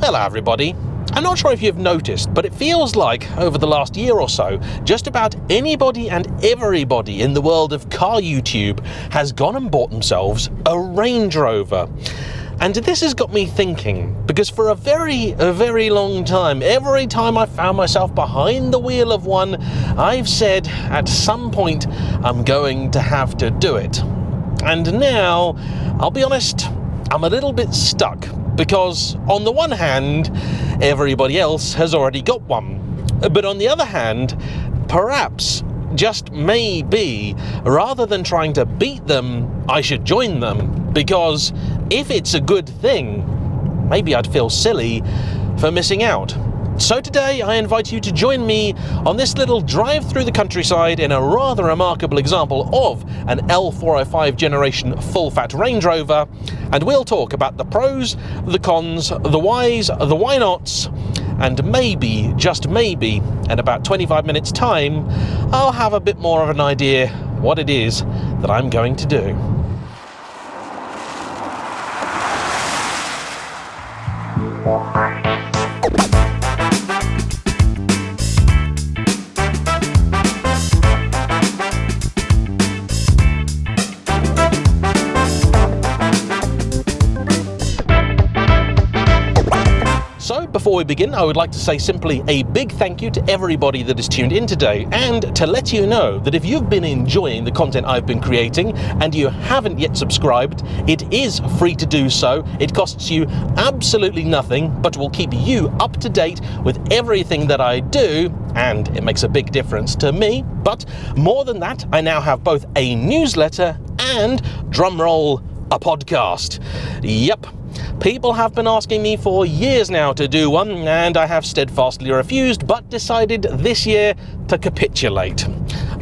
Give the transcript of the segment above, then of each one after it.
Hello everybody. I'm not sure if you've noticed, but it feels like over the last year or so, just about anybody and everybody in the world of car YouTube has gone and bought themselves a Range Rover. And this has got me thinking, because for a very long time, every time I found myself behind the wheel of one, I've said at some point I'm going to have to do it. And now, I'll be honest, I'm a little bit stuck. Because on the one hand, everybody else has already got one. But on the other hand, perhaps, just maybe, rather than trying to beat them, I should join them. Because if it's a good thing, maybe I'd feel silly for missing out. So today I invite you to join me on this little drive through the countryside in a rather remarkable example of an L405 generation full-fat Range Rover, and we'll talk about the pros, the cons, the whys, the why nots, and maybe, just maybe, in about 25 minutes time, I'll have a bit more of an idea what it is that I'm going to do. Before we begin, I would like to say simply a big thank you to everybody that has tuned in today, and to let you know that if you've been enjoying the content I've been creating and you haven't yet subscribed, it is free to do so. It costs you absolutely nothing, but will keep you up to date with everything that I do, and it makes a big difference to me. But more than that, I now have both a newsletter and, drumroll, a podcast. Yep. People have been asking me for years now to do one, and I have steadfastly refused, but decided this year to capitulate.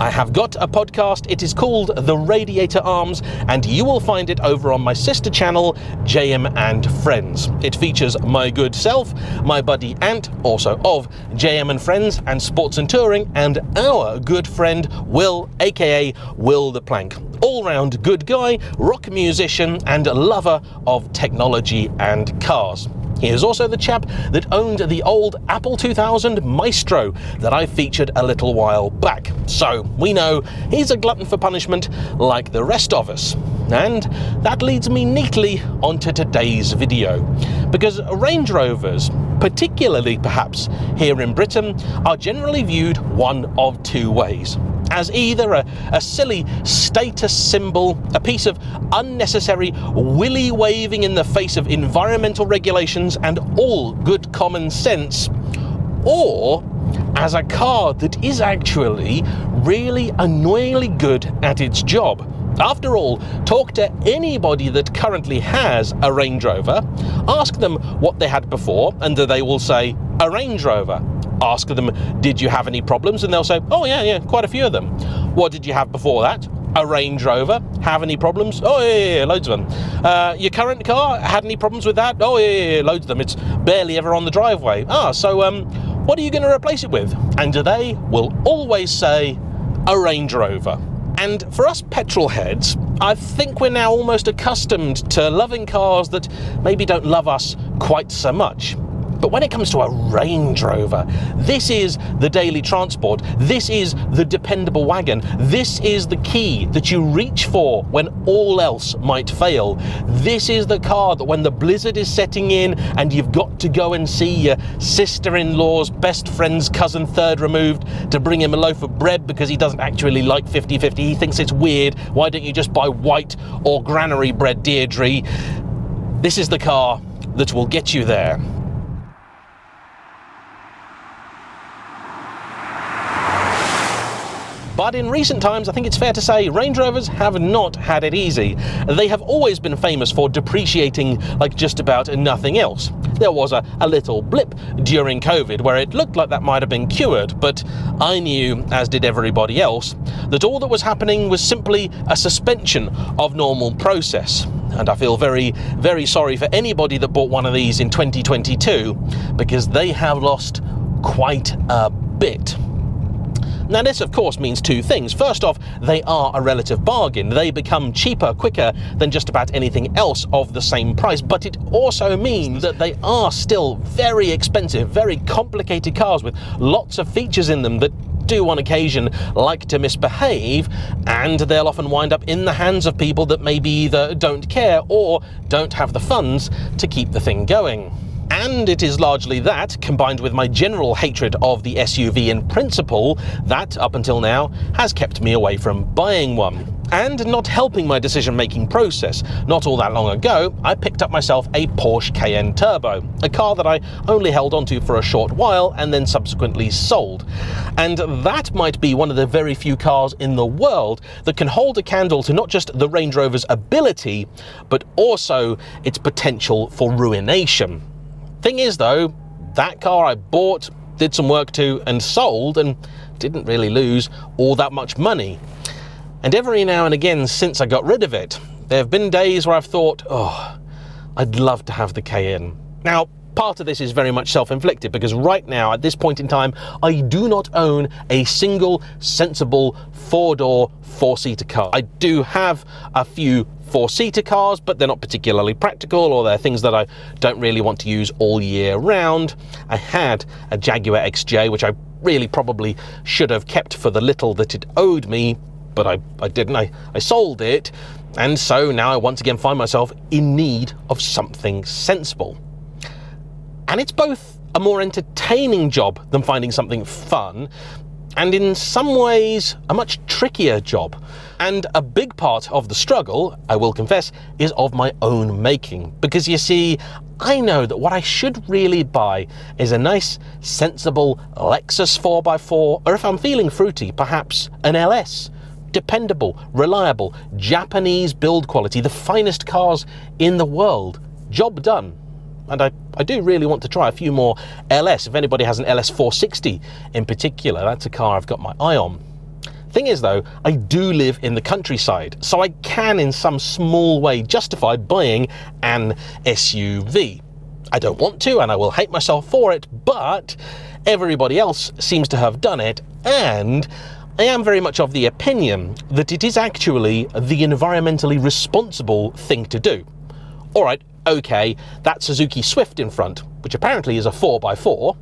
I have got a podcast. It is called The Radiator Arms, and you will find it over on my sister channel, JayEmm and Friends. It features my good self, my buddy Ant, also of JayEmm and Friends and Sports and Touring, and our good friend Will, aka Will the Plank. All-round good guy, rock musician, and lover of technology and cars. He is also the chap that owned the old Apple 2000 Maestro that I featured a little while back. So we know he's a glutton for punishment like the rest of us. And that leads me neatly onto today's video. Because Range Rovers, particularly perhaps here in Britain, are generally viewed one of two ways. As either a silly status symbol, a piece of unnecessary willy-waving in the face of environmental regulations and all good common sense, or as a car that is actually really annoyingly good at its job. After all, talk to anybody that currently has a Range Rover, ask them what they had before, and they will say, a Range Rover. Ask them, did you have any problems? And they'll say, oh yeah, quite a few of them. What did you have before that? A Range Rover. Have any problems? Oh yeah, loads of them. Your current car, had any problems with that? Oh yeah, loads of them. It's barely ever on the driveway. So what are you going to replace it with? And they will always say, a Range Rover. And for us petrol heads, I think we're now almost accustomed to loving cars that maybe don't love us quite so much. But when it comes to a Range Rover, this is the daily transport, this is the dependable wagon, this is the key that you reach for when all else might fail. This is the car that when the blizzard is setting in and you've got to go and see your sister-in-law's best friend's cousin third removed to bring him a loaf of bread because he doesn't actually like 50-50, he thinks it's weird, why don't you just buy white or granary bread, Deirdre? This is the car that will get you there. But in recent times, I think it's fair to say, Range Rovers have not had it easy. They have always been famous for depreciating like just about nothing else. There was a little blip during COVID where it looked like that might have been cured, but I knew, as did everybody else, that all that was happening was simply a suspension of normal process. And I feel very, very sorry for anybody that bought one of these in 2022, because they have lost quite a bit. Now this of course means two things. First off, they are a relative bargain. They become cheaper quicker than just about anything else of the same price, but it also means that they are still very expensive, very complicated cars with lots of features in them that do on occasion like to misbehave, and they'll often wind up in the hands of people that maybe either don't care or don't have the funds to keep the thing going. And it is largely that, combined with my general hatred of the SUV in principle, that, up until now, has kept me away from buying one. And not helping my decision-making process. Not all that long ago, I picked up myself a Porsche Cayenne Turbo, a car that I only held onto for a short while and then subsequently sold. And that might be one of the very few cars in the world that can hold a candle to not just the Range Rover's ability, but also its potential for ruination. Thing is though, that car I bought, did some work to, and sold, and didn't really lose all that much money. And every now and again since I got rid of it, there have been days where I've thought, oh, I'd love to have the Cayenne. Now, part of this is very much self-inflicted, because right now, at this point in time, I do not own a single sensible four-door, four-seater car. I do have a few four-seater cars, but they're not particularly practical, or they're things that I don't really want to use all year round. I had a Jaguar XJ, which I really probably should have kept for the little that it owed me, but I didn't. I sold it, and so now I once again find myself in need of something sensible. And it's both a more entertaining job than finding something fun, and in some ways a much trickier job. And a big part of the struggle, I will confess, is of my own making. Because you see, I know that what I should really buy is a nice, sensible Lexus 4x4, or if I'm feeling fruity, perhaps an LS. Dependable, reliable, Japanese build quality, the finest cars in the world. Job done. And I do really want to try a few more LS. If anybody has an LS 460 in particular, that's a car I've got my eye on. Thing is though, I do live in the countryside, so I can in some small way justify buying an SUV. I don't want to, and I will hate myself for it, but everybody else seems to have done it, and I am very much of the opinion that it is actually the environmentally responsible thing to do. All right, okay, that Suzuki Swift in front, which apparently is a 4x4,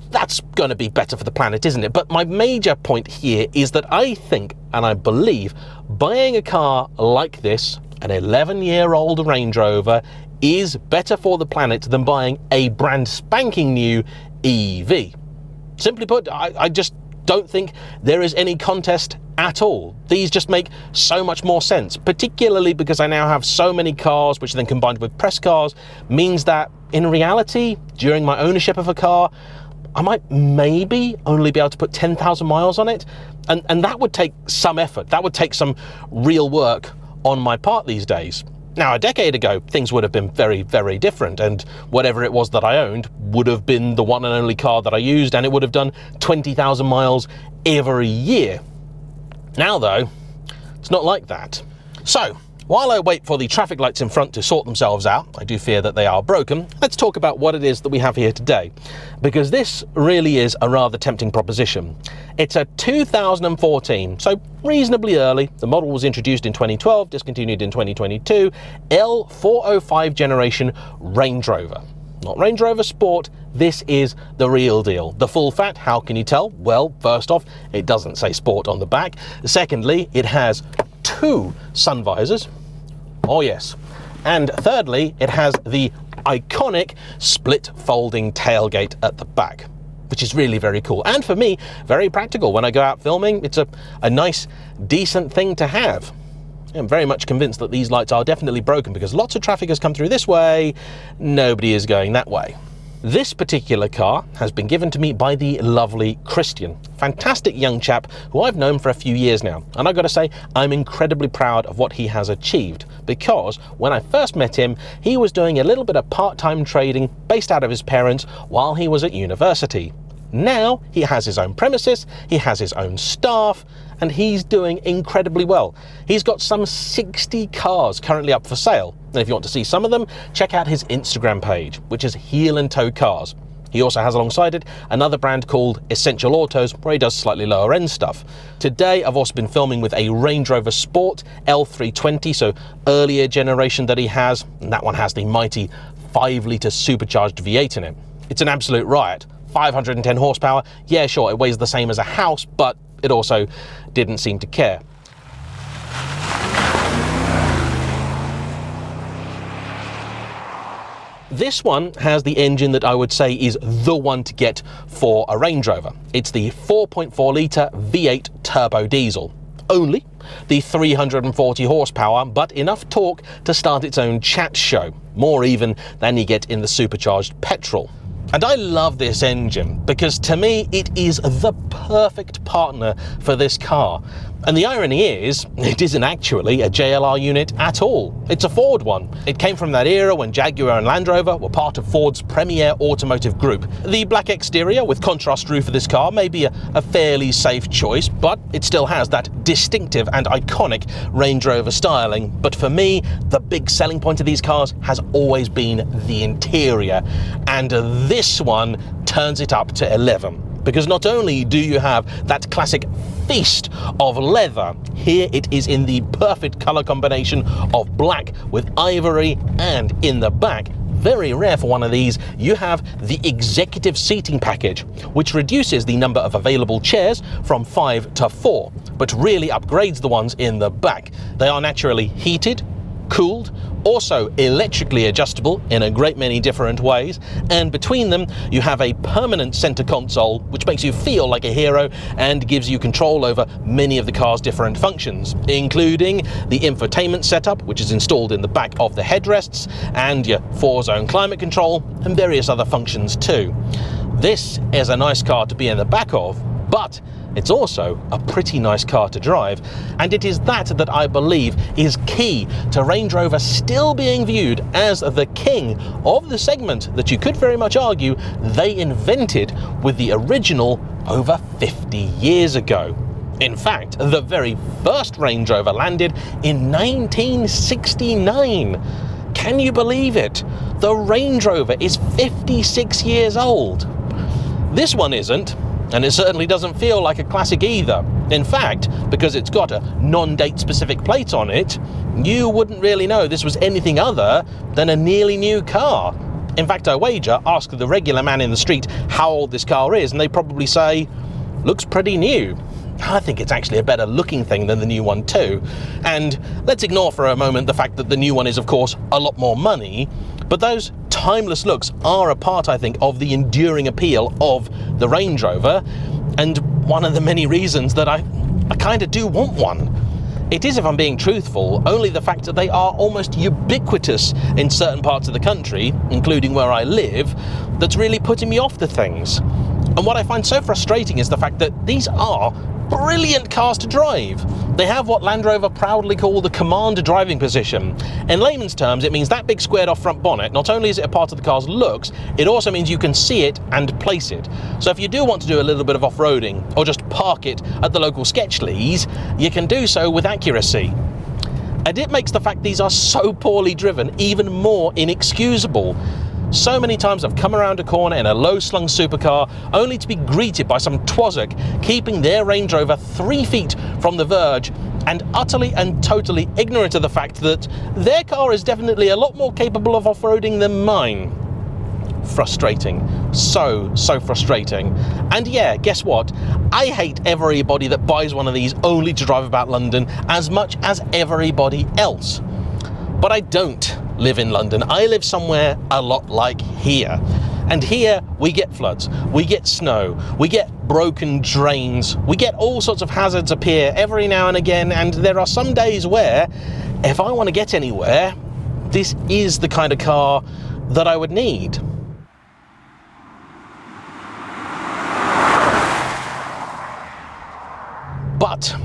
that's going to be better for the planet, isn't it? But my major point here is that I think, and I believe, buying a car like this, an 11-year-old Range Rover, is better for the planet than buying a brand spanking new EV. Simply put, I just don't think there is any contest at all. These just make so much more sense, particularly because I now have so many cars, which then combined with press cars means that in reality, during my ownership of a car, I might maybe only be able to put 10,000 miles on it, and that would take some effort. That would take some real work on my part these days. Now, a decade ago, things would have been very, very different, and whatever it was that I owned would have been the one and only car that I used, and it would have done 20,000 miles every year. Now, though, it's not like that. So, while I wait for the traffic lights in front to sort themselves out, I do fear that they are broken, let's talk about what it is that we have here today, because this really is a rather tempting proposition. It's a 2014, so reasonably early. The model was introduced in 2012, discontinued in 2022, L405 generation Range Rover. Not Range Rover Sport, this is the real deal. The full fat, how can you tell? Well, first off, it doesn't say Sport on the back. Secondly, it has two sun visors. Oh yes. And thirdly, it has the iconic split folding tailgate at the back, which is really very cool. And for me, very practical. When I go out filming, it's a nice, decent thing to have. I'm very much convinced that these lights are definitely broken because lots of traffic has come through this way, nobody is going that way. This particular car has been given to me by the lovely Christian, fantastic young chap who I've known for a few years now. And I've got to say, I'm incredibly proud of what he has achieved, because when I first met him, he was doing a little bit of part-time trading based out of his parents while he was at university. Now he has his own premises, he has his own staff, and he's doing incredibly well. He's got some 60 cars currently up for sale. And if you want to see some of them, check out his Instagram page, which is Heel and Toe Cars. He also has alongside it another brand called Essential Autos, where he does slightly lower end stuff. Today I've also been filming with a Range Rover Sport L320, so earlier generation that he has, and that one has the mighty 5-litre supercharged V8 in it. It's an absolute riot. 510 horsepower, yeah sure, it weighs the same as a house, but it also didn't seem to care. This one has the engine that I would say is the one to get for a Range Rover. It's the 4.4 litre V8 turbo diesel. Only the 340 horsepower, but enough torque to start its own chat show. More even than you get in the supercharged petrol. And I love this engine because to me it is the perfect partner for this car. And the irony is, it isn't actually a JLR unit at all. It's a Ford one. It came from that era when Jaguar and Land Rover were part of Ford's premier automotive group. The black exterior with contrast roof of this car may be a fairly safe choice, but it still has that distinctive and iconic Range Rover styling. But for me, the big selling point of these cars has always been the interior. And this one turns it up to 11. Because not only do you have that classic feast of leather, here it is in the perfect colour combination of black with ivory, and in the back, very rare for one of these, you have the executive seating package, which reduces the number of available chairs from 5 to 4, but really upgrades the ones in the back. They are naturally heated, cooled, also electrically adjustable in a great many different ways, and between them you have a permanent center console which makes you feel like a hero and gives you control over many of the car's different functions, including the infotainment setup, which is installed in the back of the headrests, and your 4-zone climate control and various other functions too. This is a nice car to be in the back of, but it's also a pretty nice car to drive, and it is that I believe is key to Range Rover still being viewed as the king of the segment that you could very much argue they invented with the original over 50 years ago. In fact, the very first Range Rover landed in 1969. Can you believe it? The Range Rover is 56 years old. This one isn't. And it certainly doesn't feel like a classic either. In fact, because it's got a non-date specific plate on it, you wouldn't really know this was anything other than a nearly new car. In fact, I wager, ask the regular man in the street how old this car is, and they probably say, looks pretty new. I think it's actually a better looking thing than the new one too. And let's ignore for a moment the fact that the new one is of course a lot more money, but those timeless looks are a part, I think, of the enduring appeal of the Range Rover, and one of the many reasons that I kind of do want one. It is, if I'm being truthful, only the fact that they are almost ubiquitous in certain parts of the country, including where I live, that's really putting me off the things. And what I find so frustrating is the fact that these are brilliant cars to drive. They have what Land Rover proudly call the commander driving position. In layman's terms, it means that big squared off front bonnet, not only is it a part of the car's looks, it also means you can see it and place it. So if you do want to do a little bit of off-roading, or just park it at the local Sketchleys, you can do so with accuracy. And it makes the fact these are so poorly driven even more inexcusable. So many times I've come around a corner in a low-slung supercar only to be greeted by some twazzock keeping their Range Rover 3 feet from the verge and utterly and totally ignorant of the fact that their car is definitely a lot more capable of off-roading than mine. Frustrating. So frustrating. And yeah, guess what? I hate everybody that buys one of these only to drive about London as much as everybody else. But I don't live in London. I live somewhere a lot like here. And here we get floods, we get snow, we get broken drains, we get all sorts of hazards appear every now and again, and there are some days where, if I want to get anywhere, this is the kind of car that I would need. But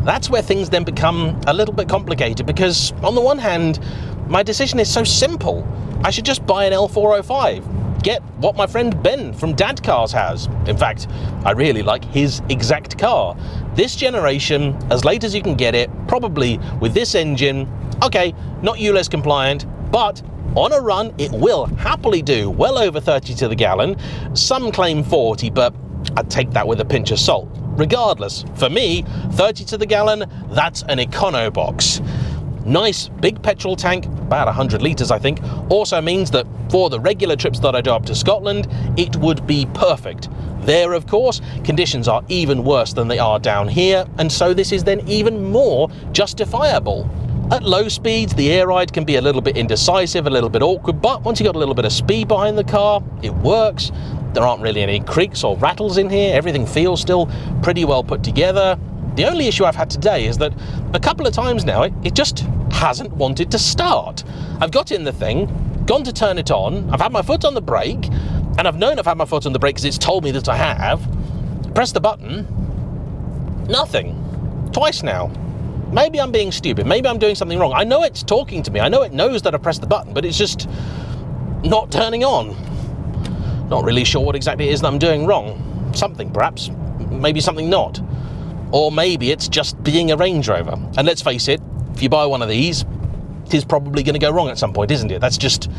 that's where things then become a little bit complicated, because on the one hand, my decision is so simple. I should just buy an L405, get what my friend Ben from Dad Cars has. In fact, I really like his exact car. This generation, as late as you can get it, probably with this engine, okay, not ULEZ compliant, but On a run, it will happily do well over 30 to the gallon. Some claim 40, but I'd take that with a pinch of salt. Regardless, for me, 30 to the gallon, that's an econo box. Nice big petrol tank, about 100 litres I think, also means that for the regular trips that I do up to Scotland, it would be perfect. There, of course, conditions are even worse than they are down here, and so this is then even more justifiable. At low speeds, the air ride can be a little bit indecisive, a little bit awkward, but once you've got a little bit of speed behind the car, it works. There aren't really any creaks or rattles in here. Everything feels still pretty well put together. The only issue I've had today is that a couple of times now, it just hasn't wanted to start. I've got in the thing, gone to turn it on, I've had my foot on the brake, and I've known I've had my foot on the brake because it's told me that I have. Press the button, nothing. Twice now. Maybe I'm being stupid, maybe I'm doing something wrong. I know it's talking to me, I know it knows that I pressed the button, but it's just not turning on. Not really sure what exactly it is that I'm doing wrong. Something perhaps, maybe something not. Or maybe it's just being a Range Rover. And let's face it, if you buy one of these, it is probably going to go wrong at some point, isn't it? That's just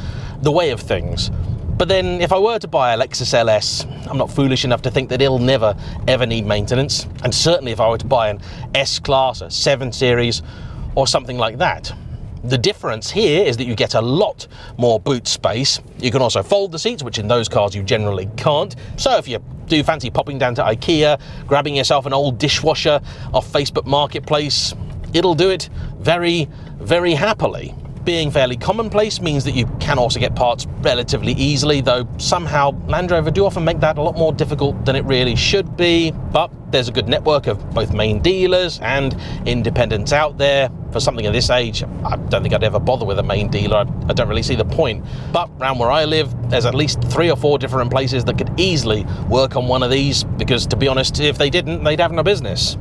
the way of things. But then if I were to buy a Lexus LS, I'm not foolish enough to think that it'll never ever need maintenance. And certainly if I were to buy an S-Class, a 7 Series, or something like that. The difference here is that you get a lot more boot space. You can also fold the seats, which in those cars you generally can't. So if you do fancy popping down to IKEA, grabbing yourself an old dishwasher off Facebook Marketplace, it'll do it very, very happily. Being fairly commonplace means that you can also get parts relatively easily, though somehow Land Rover do often make that a lot more difficult than it really should be. But there's a good network of both main dealers and independents out there. For something of this age, I don't think I'd ever bother with a main dealer. I don't really see the point. But around where I live, there's at least 3 or 4 different places that could easily work on one of these, because to be honest, if they didn't, they'd have no business.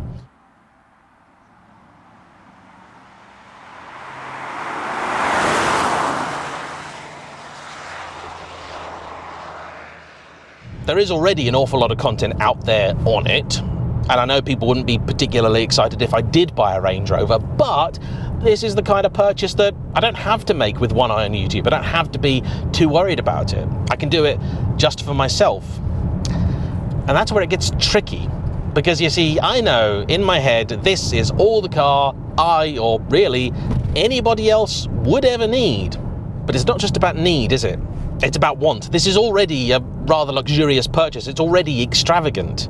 There is already an awful lot of content out there on it, and I know people wouldn't be particularly excited if I did buy a Range Rover, but this is the kind of purchase that I don't have to make with one eye on YouTube. I don't have to be too worried about it. I can do it just for myself. And that's where it gets tricky, because you see, I know in my head this is all the car I, or really anybody else, would ever need. But it's not just about need, is it? It's about want. This is already a rather luxurious purchase. It's already extravagant.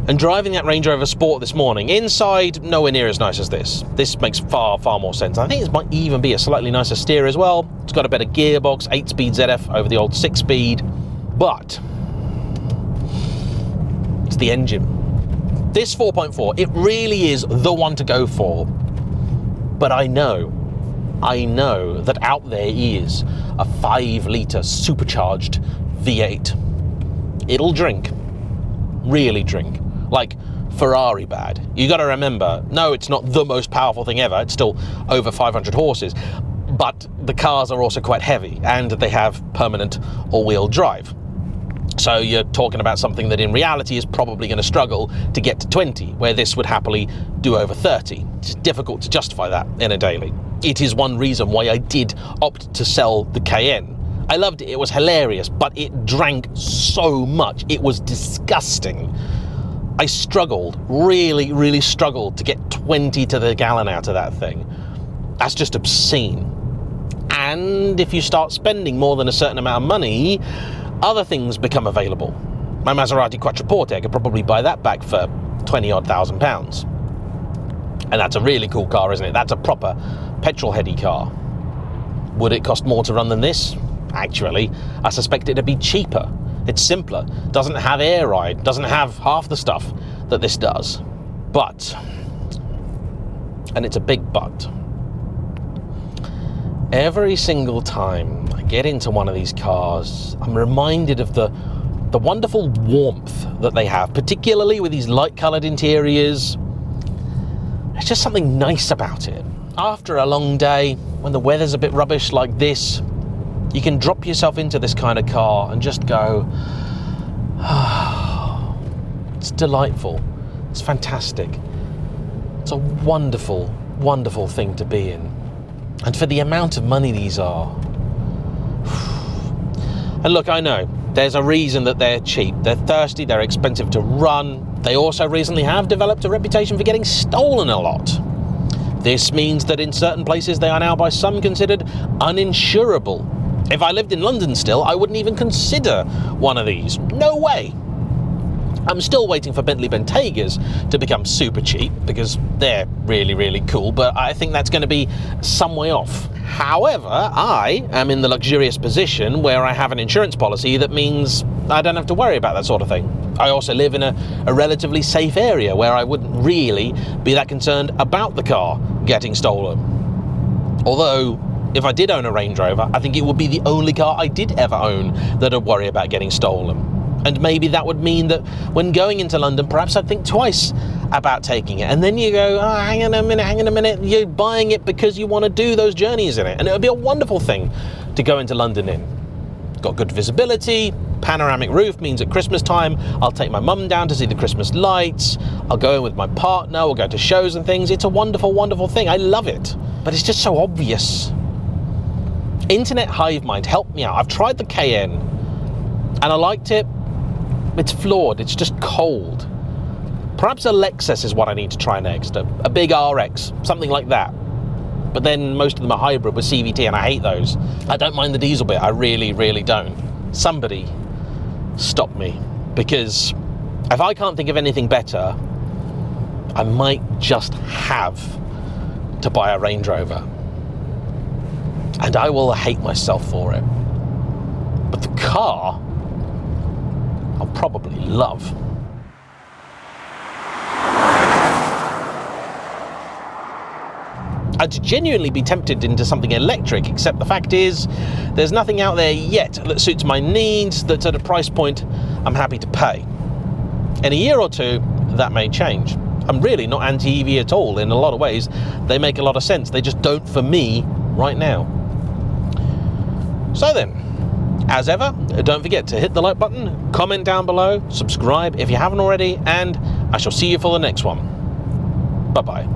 And driving that Range Rover Sport this morning, inside, nowhere near as nice as this. This makes far, far more sense. I think it might even be a slightly nicer steer as well. It's got a better gearbox, 8-speed ZF over the old 6-speed. But it's the engine. This 4.4, it really is the one to go for. But I know that out there is a 5-litre supercharged V8. It'll drink, really drink, like Ferrari bad. You got to remember, no, it's not the most powerful thing ever. It's still over 500 horses, but the cars are also quite heavy and they have permanent all-wheel drive. So you're talking about something that in reality is probably going to struggle to get to 20, where this would happily do over 30. It's difficult to justify that in a daily. It is one reason why I did opt to sell the Cayenne. I loved it, it was hilarious, but it drank so much, it was disgusting. I struggled, really, really struggled to get 20 to the gallon out of that thing. That's just obscene. And if you start spending more than a certain amount of money, other things become available. My Maserati Quattroporte, I could probably buy that back for 20-odd thousand pounds. And that's a really cool car, isn't it? That's a proper petrol-heady car. Would it cost more to run than this? Actually, I suspect it'd be cheaper. It's simpler, doesn't have air ride, doesn't have half the stuff that this does. But, and it's a big but, every single time I get into one of these cars, I'm reminded of the wonderful warmth that they have, particularly with these light-coloured interiors. There's just something nice about it. After a long day, when the weather's a bit rubbish like this, you can drop yourself into this kind of car and just go, oh, it's delightful, it's fantastic. It's a wonderful, wonderful thing to be in. And for the amount of money these are, And look, I know, there's a reason that they're cheap. They're thirsty, they're expensive to run. They also recently have developed a reputation for getting stolen a lot. This means that in certain places they are now by some considered uninsurable. If I lived in London still, I wouldn't even consider one of these. No way. I'm still waiting for Bentley Bentegas to become super cheap because they're really, really cool, but I think that's going to be some way off. However, I am in the luxurious position where I have an insurance policy that means I don't have to worry about that sort of thing. I also live in a relatively safe area where I wouldn't really be that concerned about the car getting stolen. Although, if I did own a Range Rover, I think it would be the only car I did ever own that I'd worry about getting stolen. And maybe that would mean that when going into London, perhaps I'd think twice about taking it. And then you go, oh, hang on a minute, you're buying it because you want to do those journeys in it. And it would be a wonderful thing to go into London in. Got good visibility, panoramic roof means at Christmas time, I'll take my mum down to see the Christmas lights, I'll go in with my partner, we'll go to shows and things. It's a wonderful, wonderful thing. I love it. But it's just so obvious. Internet hive mind, help me out. I've tried the Cayenne and I liked it. It's flawed, it's just cold. Perhaps a Lexus is what I need to try next, a big RX, something like that. But then most of them are hybrid with CVT and I hate those. I don't mind the diesel bit, I really, really don't. Somebody stop me, because if I can't think of anything better, I might just have to buy a Range Rover. And I will hate myself for it. But the car, I'll probably love. I'd genuinely be tempted into something electric, except the fact is, there's nothing out there yet that suits my needs, that's at a price point I'm happy to pay. In a year or two, that may change. I'm really not anti-EV at all in a lot of ways. They make a lot of sense, they just don't for me right now. So then, as ever, don't forget to hit the like button, comment down below, subscribe if you haven't already, and I shall see you for the next one. Bye-bye.